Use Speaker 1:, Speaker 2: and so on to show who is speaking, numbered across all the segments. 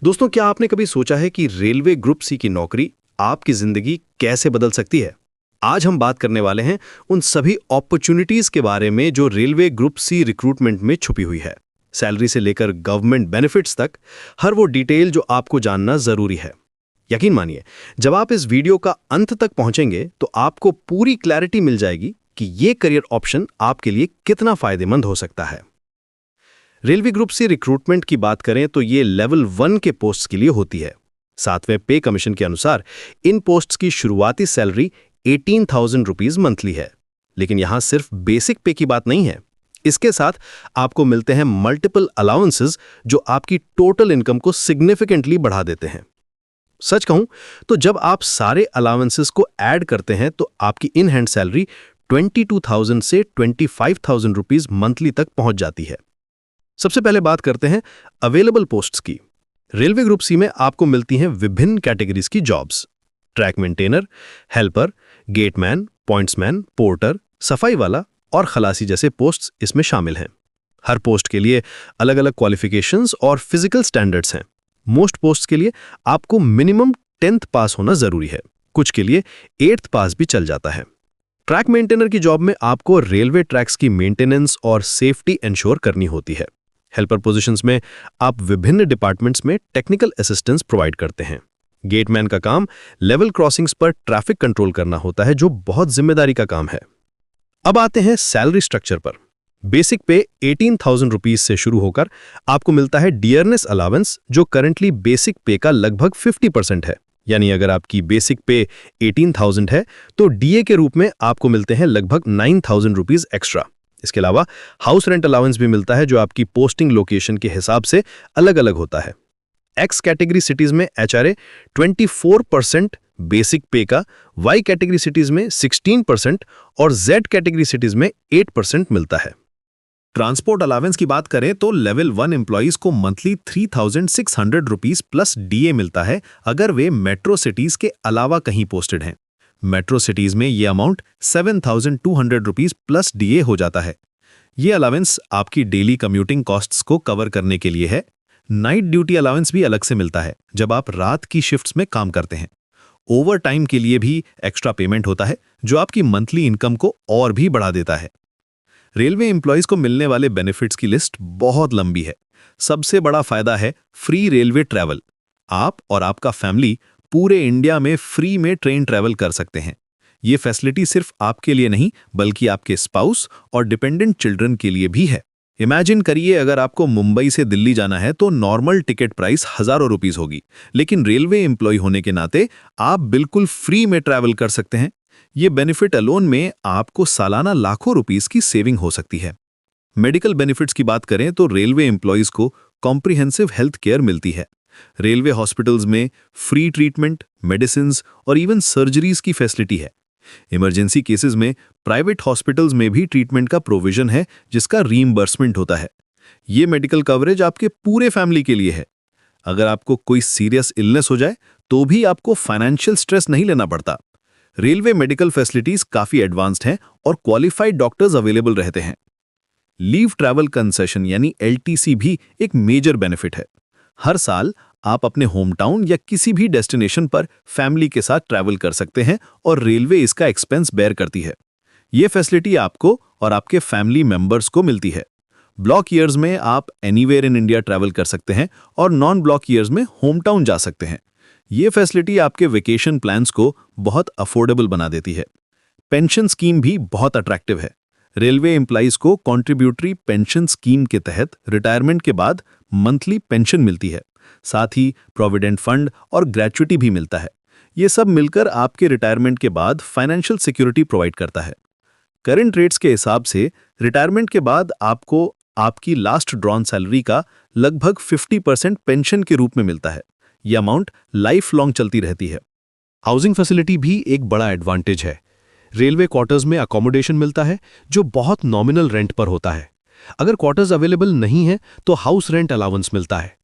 Speaker 1: दोस्तों, क्या आपने कभी सोचा है कि रेलवे ग्रुप सी की नौकरी आपकी जिंदगी कैसे बदल सकती है? आज हम बात करने वाले हैं उन सभी अपॉर्चुनिटीज के बारे में जो रेलवे ग्रुप सी रिक्रूटमेंट में छुपी हुई है। सैलरी से लेकर गवर्नमेंट बेनिफिट्स तक हर वो डिटेल जो आपको जानना जरूरी है। यकीन मानिए, जब आप इस वीडियो का अंत तक पहुंचेंगे तो आपको पूरी क्लैरिटी मिल जाएगी कि ये करियर ऑप्शन आपके लिए कितना फायदेमंद हो सकता है। रेलवे ग्रुप से रिक्रूटमेंट की बात करें तो ये लेवल 1 के पोस्ट्स के लिए होती है। 7वें पे कमीशन के अनुसार इन पोस्ट्स की शुरुआती सैलरी 18,000 रुपीज मंथली है। लेकिन यहां सिर्फ बेसिक पे की बात नहीं है। इसके साथ आपको मिलते हैं मल्टीपल अलाउंसेस जो आपकी टोटल इनकम को सिग्निफिकेंटली बढ़ा देते हैं। सच कहूं तो जब आप सारे अलाउंसेस को ऐड करते हैं तो आपकी इन हैंड सैलरी 22,000 से 25,000 रुपीज मंथली तक पहुंच जाती है। सबसे पहले बात करते हैं अवेलेबल पोस्ट्स की। रेलवे ग्रुप सी में आपको मिलती हैं विभिन्न कैटेगरीज की jobs. Track maintainer, helper, gateman, pointsman, porter, सफाई वाला और खलासी जैसे पोस्ट्स इसमें शामिल हैं। हर पोस्ट के लिए अलग अलग क्वालिफिकेशंस और फिजिकल स्टैंडर्ड्स हैं। मोस्ट पोस्ट्स के लिए आपको मिनिमम 10th पास होना जरूरी है, कुछ के लिए 8th पास भी चल जाता है। ट्रैक मेंटेनर की जॉब में आपको रेलवे ट्रैक्स की मेंटेनेंस और सेफ्टी इंश्योर करनी होती है। हेल्पर पोजीशंस में आप विभिन्न डिपार्टमेंट्स में टेक्निकल असिस्टेंस प्रोवाइड करते हैं। गेटमैन का काम लेवल क्रॉसिंग्स पर ट्रैफिक कंट्रोल करना होता है, जो बहुत जिम्मेदारी का काम है। अब आते हैं सैलरी स्ट्रक्चर पर। बेसिक पे 18,000 रुपीज से शुरू होकर आपको मिलता है डियरनेस अलावेंस, जो करंटली बेसिक पे का लगभग 50% है। यानी अगर आपकी बेसिक पे 18,000 है तो डीए के रूप में आपको मिलते हैं लगभग 9,000 रुपीज एक्स्ट्रा। इसके अलावा हाउस रेंट अलाउंस भी मिलता है, जो आपकी पोस्टिंग लोकेशन के हिसाब से अलग अलग होता है। एक्स कैटेगरी सिटीज में एचआरए 24% बेसिक पे का, वाई कैटेगरी सिटीज में 16% और जेड कैटेगरी सिटीज में 8% मिलता है। ट्रांसपोर्ट अलावेंस की बात करें तो लेवल 1 एम्प्लॉइज को मंथली 3,600 रुपीज प्लस डीए मिलता है अगर वे मेट्रो सिटीज के अलावा कहीं पोस्टेड हैं। मेट्रो सिटीज में ये अमाउंट 7,200 रुपीज प्लस डीए हो जाता है। ये अलावेंस आपकी डेली कम्यूटिंग कॉस्ट्स को कवर करने के लिए है। नाइट ड्यूटी अलावेंस भी अलग से मिलता है जब आप रात की शिफ्ट्स में काम करते हैं। ओवर टाइम के लिए भी एक्स्ट्रा पेमेंट होता है, जो आपकी मंथली इनकम को और भी बढ़ा देता है। रेलवे एम्प्लॉइज को मिलने वाले बेनिफिट्स की लिस्ट बहुत लंबी है। सबसे बड़ा फायदा है फ्री रेलवे ट्रैवल। आप और आपका फैमिली पूरे इंडिया में फ्री में ट्रेन ट्रैवल कर सकते हैं। ये फैसिलिटी सिर्फ आपके लिए नहीं बल्कि आपके स्पाउस और डिपेंडेंट चिल्ड्रन के लिए भी है। इमेजिन करिए, अगर आपको मुंबई से दिल्ली जाना है तो नॉर्मल टिकट प्राइस हजारों रुपीस होगी, लेकिन रेलवे एम्प्लॉय होने के नाते आप बिल्कुल फ्री में ट्रैवल कर सकते हैं। ये बेनिफिट अलोन में आपको सालाना लाखों रुपीस की सेविंग हो सकती है। मेडिकल बेनिफिट्स की बात करें तो रेलवे एम्प्लॉयज को कॉम्प्रिहेंसिव हेल्थ केयर मिलती है। रेलवे हॉस्पिटल्स में फ्री ट्रीटमेंट, मेडिसिन और इवन सर्जरीज की फैसिलिटी है। इमरजेंसी केसेस में प्राइवेट हॉस्पिटल्स में भी ट्रीटमेंट का प्रोविजन है, जिसका रीइंबर्समेंट होता है। ये मेडिकल कवरेज आपके पूरे फैमिली के लिए है। अगर आपको कोई सीरियस इलनेस हो जाए तो भी आपको फाइनेंशियल स्ट्रेस नहीं लेना पड़ता। रेलवे मेडिकल फैसिलिटीज काफी एडवांस्ड हैं और क्वालिफाइड डॉक्टर्स अवेलेबल रहते हैं। लीव ट्रैवल कंसेशन यानी एलटीसी भी एक मेजर बेनिफिट है। हर साल आप अपने होम टाउन या किसी भी डेस्टिनेशन पर फैमिली के साथ ट्रैवल कर सकते हैं और रेलवे इसका एक्सपेंस बेयर करती है। ये फैसिलिटी आपको और आपके फैमिली मेंबर्स को मिलती है। ब्लॉक ईयर्स में आप एनीवेयर इन इंडिया ट्रैवल कर सकते हैं और नॉन ब्लॉक ईयर्स में होम टाउन जा सकते हैं। ये फैसिलिटी आपके वेकेशन प्लान्स को बहुत अफोर्डेबल बना देती है। पेंशन स्कीम भी बहुत अट्रैक्टिव है। रेलवे एम्प्लॉइज को कॉन्ट्रीब्यूटरी पेंशन स्कीम के तहत रिटायरमेंट के बाद मंथली पेंशन मिलती है। साथ ही प्रोविडेंट फंड और ग्रेच्युटी भी मिलता है। ये सब मिलकर आपके रिटायरमेंट के बाद फाइनेंशियल सिक्योरिटी प्रोवाइड करता है। करंट रेट्स के हिसाब से रिटायरमेंट के बाद आपको आपकी लास्ट ड्रॉन सैलरी का लगभग 50% पेंशन के रूप में मिलता है। यह अमाउंट लाइफ लॉन्ग चलती रहती है। हाउसिंग फैसिलिटी भी एक बड़ा एडवांटेज है। रेलवे क्वार्टर्स में अकोमोडेशन मिलता है, जो बहुत नॉमिनल रेंट पर होता है। अगर क्वार्टर्स अवेलेबल नहीं है तो हाउस रेंट अलाउंस मिलता है।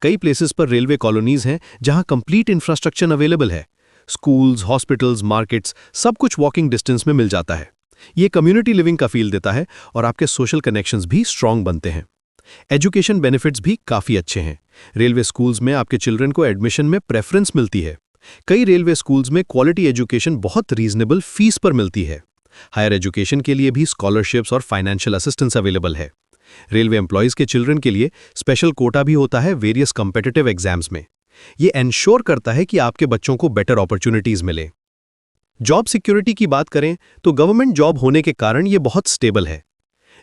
Speaker 1: कई प्लेसेस पर रेलवे कॉलोनीज हैं जहां कंप्लीट इंफ्रास्ट्रक्चर अवेलेबल है। स्कूल्स, हॉस्पिटल्स, मार्केट्स, सब कुछ वॉकिंग डिस्टेंस में मिल जाता है। ये कम्युनिटी लिविंग का फील देता है और आपके सोशल कनेक्शंस भी स्ट्रांग बनते हैं। एजुकेशन बेनिफिट्स भी काफ़ी अच्छे हैं। रेलवे स्कूल्स में आपके चिल्ड्रन को एडमिशन में प्रेफरेंस मिलती है। कई रेलवे स्कूल्स में क्वालिटी एजुकेशन बहुत रीजनेबल फीस पर मिलती है। हायर एजुकेशन के लिए भी स्कॉलरशिप्स और फाइनेंशियल असिस्टेंस अवेलेबल है। रेलवे एम्प्लॉयज़ के चिल्ड्रन के लिए स्पेशल कोटा भी होता है वेरियस कॉम्पिटिटिव एग्जाम्स में। ये एंश्योर करता है कि आपके बच्चों को बेटर अपॉर्चुनिटीज मिले। जॉब सिक्योरिटी की बात करें तो गवर्नमेंट जॉब होने के कारण ये बहुत स्टेबल है।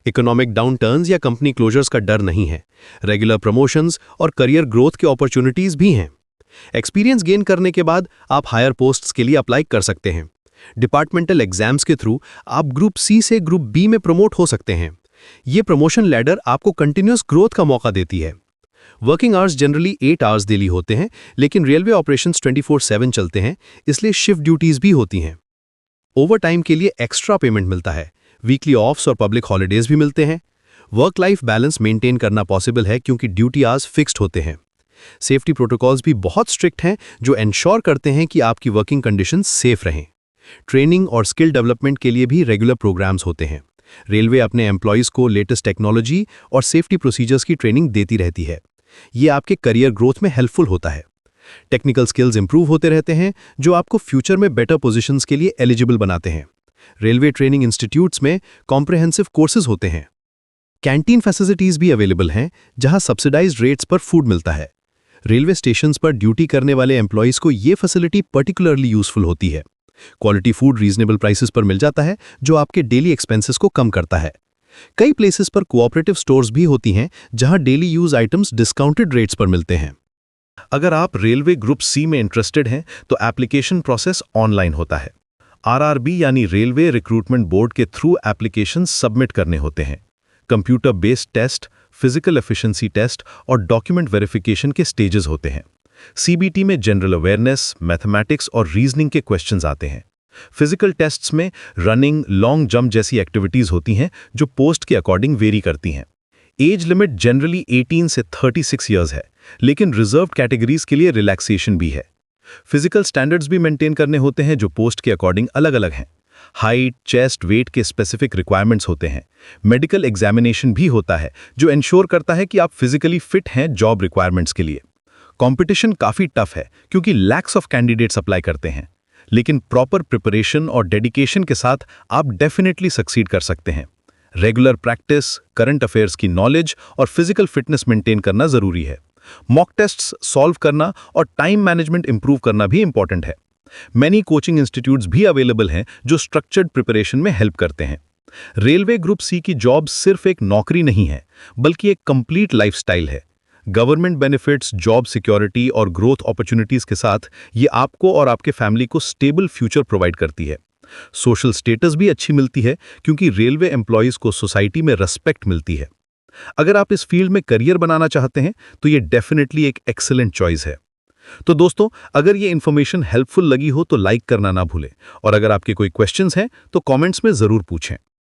Speaker 1: इकोनॉमिक डाउन टर्न्स या कंपनी क्लोजर्स का डर नहीं है। रेगुलर प्रमोशंस और करियर ग्रोथ के अपॉर्चुनिटीज भी हैं। एक्सपीरियंस गेन करने के बाद आप हायर पोस्ट्स के लिए अप्लाई कर सकते हैं। डिपार्टमेंटल एग्जाम्स के थ्रू आप ग्रुप सी से ग्रुप बी में प्रमोट हो सकते हैं। ये प्रमोशन लैडर आपको कंटिन्यूअस ग्रोथ का मौका देती है। Working hours generally 8 hours daily होते हैं, लेकिन रेलवे ऑपरेशंस 24/7 चलते हैं, इसलिए शिफ्ट ड्यूटीज भी होती हैं। ओवर टाइम के लिए एक्स्ट्रा पेमेंट मिलता है। वीकली ऑफ्स और पब्लिक हॉलीडेज भी मिलते हैं। वर्क लाइफ बैलेंस मेंटेन करना पॉसिबल है क्योंकि ड्यूटी आवर्स फिक्स्ड होते हैं। सेफ्टी प्रोटोकॉल्स भी बहुत स्ट्रिक्ट हैं जो एंश्योर करते हैं कि आपकी वर्किंग कंडीशंस सेफ रहें। ट्रेनिंग और स्किल डेवलपमेंट के लिए भी रेगुलर प्रोग्राम्स होते हैं। रेलवे अपने एम्प्लॉयज़ को लेटेस्ट टेक्नोलॉजी और सेफ्टी प्रोसीजर्स की ट्रेनिंग देती रहती है। ये आपके करियर ग्रोथ में हेल्पफुल होता है। टेक्निकल स्किल्स इंप्रूव होते रहते हैं जो आपको फ्यूचर में बेटर पोजीशंस के लिए एलिजिबल बनाते हैं। रेलवे ट्रेनिंग इंस्टीट्यूट्स में कॉम्प्रिहेंसिव कोर्सेज होते हैं। कैंटीन फैसिलिटीज भी अवेलेबल हैं जहां सब्सिडाइज्ड रेट्स पर फूड मिलता है। रेलवे स्टेशंस पर ड्यूटी करने वाले एम्प्लॉयज़ को ये फैसिलिटी पर्टिकुलरली यूजफुल होती है। क्वालिटी फूड रीजनेबल प्राइसेस पर मिल जाता है जो आपके डेली एक्सपेंसेस को कम करता है। कई प्लेसेस पर कोऑपरेटिव स्टोर्स भी होती हैं जहां daily use items discounted rates पर मिलते हैं। अगर आप रेलवे ग्रुप सी में इंटरेस्टेड हैं तो एप्लीकेशन प्रोसेस ऑनलाइन होता है। आरआरबी यानी रेलवे रिक्रूटमेंट बोर्ड के थ्रू एप्लीकेशन सबमिट करने होते हैं। Computer based test, physical efficiency test और डॉक्यूमेंट वेरिफिकेशन के स्टेजेस होते हैं। सीबीटी में जनरल अवेयरनेस, मैथमेटिक्स और रीजनिंग के क्वेश्चंस आते हैं। फिजिकल टेस्ट्स में रनिंग, लॉन्ग जंप जैसी एक्टिविटीज होती हैं जो पोस्ट के अकॉर्डिंग वेरी करती हैं। एज लिमिट जनरली 18 से 36 ईयर्स है, लेकिन रिजर्व्ड कैटेगरीज के लिए रिलैक्सेशन भी है। फिजिकल स्टैंडर्ड्स भी मेंटेन करने होते हैं जो पोस्ट के अकॉर्डिंग अलग-अलग हैं। हाइट, चेस्ट, वेट के स्पेसिफिक रिक्वायरमेंट्स होते हैं। मेडिकल एग्जामिनेशन भी होता है जो इंश्योर करता है कि आप फिजिकली फिट हैं जॉब रिक्वायरमेंट्स के लिए। कंपटीशन काफ़ी टफ है क्योंकि लैक्स ऑफ कैंडिडेट्स अप्लाई करते हैं, लेकिन प्रॉपर प्रिपरेशन और डेडिकेशन के साथ आप डेफिनेटली सक्सीड कर सकते हैं। रेगुलर प्रैक्टिस, करंट अफेयर्स की नॉलेज और फिजिकल फिटनेस मेंटेन करना ज़रूरी है। मॉक टेस्ट्स सॉल्व करना और टाइम मैनेजमेंट इंप्रूव करना भी इंपॉर्टेंट है। मैनी कोचिंग इंस्टीट्यूट्स भी अवेलेबल हैं जो स्ट्रक्चर्ड प्रिपरेशन में हेल्प करते हैं। रेलवे ग्रुप सी की जॉब सिर्फ एक नौकरी नहीं है, बल्कि एक कंप्लीट लाइफस्टाइल है। गवर्नमेंट बेनिफिट्स, जॉब सिक्योरिटी और ग्रोथ अपॉर्चुनिटीज के साथ ये आपको और आपके फैमिली को स्टेबल फ्यूचर प्रोवाइड करती है। सोशल स्टेटस भी अच्छी मिलती है क्योंकि रेलवे एम्प्लॉयज़ को सोसाइटी में रिस्पेक्ट मिलती है। अगर आप इस फील्ड में करियर बनाना चाहते हैं तो ये डेफिनेटली एक एक्सीलेंट चॉइस है। तो दोस्तों, अगर ये इन्फॉर्मेशन हेल्पफुल लगी हो तो लाइक करना ना भूलें, और अगर आपके कोई क्वेश्चंस हैं तो कमेंट्स में ज़रूर पूछें।